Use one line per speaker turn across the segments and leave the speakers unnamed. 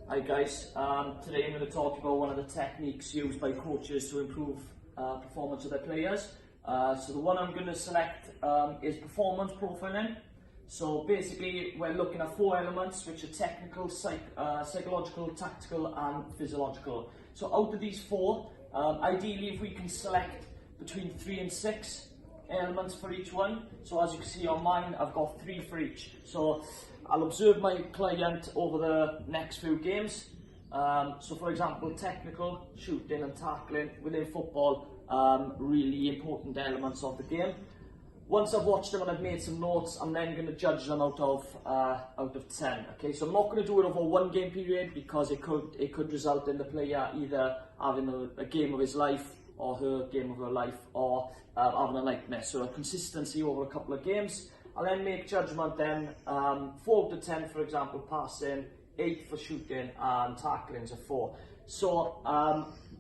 Hi guys, today I'm going to talk about one of the techniques used by coaches to improve performance of their players. So the one I'm going to select is performance profiling. So basically we're looking at 4 elements which are technical, psychological, tactical and physiological. So out of these 4, ideally if we can select between 3 and 6 elements for each one. So as you can see on mine, I've got 3 for each. So I'll observe my client over the next few games. So for example, technical, shooting and tackling within football, really important elements of the game. Once I've watched them and I've made some notes, I'm then going to judge them out of 10. Okay, so I'm not going to do it over one game period because it could result in the player either having a game of his life or her game of her life, or having a nightmare. So a consistency over a couple of games. I'll then make judgment then, 4 out of 10 for example passing, 8 for shooting and tackling's a 4. So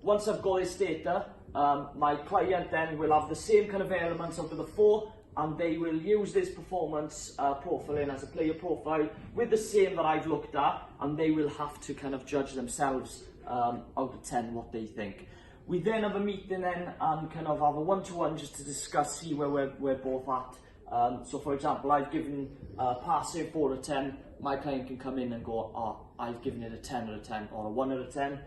once I've got this data, my client then will have the same kind of elements out of the 4, and they will use this performance profiling as a player profile with the same that I've looked at, and they will have to kind of judge themselves out of 10 what they think. We then have a meeting then and kind of have a one-to-one just to discuss, see where we're both at. So for example, I've given passing 4 out of 10, my client can come in and go, oh, I've given it a 10 out of 10 or a 1 out of 10.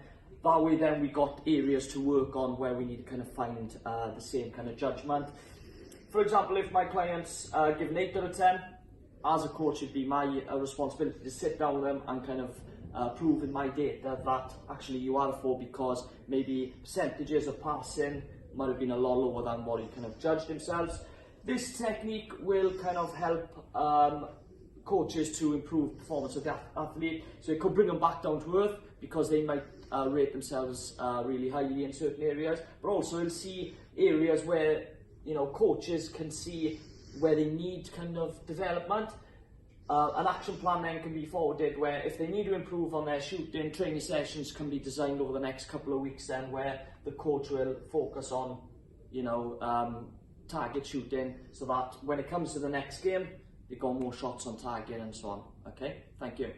That way then we got areas to work on where we need to kind of find the same kind of judgment. For example, if my client's given 8 out of 10, as a coach it'd be my responsibility to sit down with them and kind of prove in my data that actually you are a 4 because maybe percentages of passing might have been a lot lower than what he kind of judged themselves. This technique will kind of help coaches to improve performance of the athlete. So it could bring them back down to earth because they might rate themselves really highly in certain areas, but also they'll see areas where coaches can see where they need kind of development. An action plan then can be forwarded where if they need to improve on their shooting, training sessions can be designed over the next couple of weeks then where the coach will focus on target shooting so that when it comes to the next game, they got more shots on target and so on. Okay, thank you.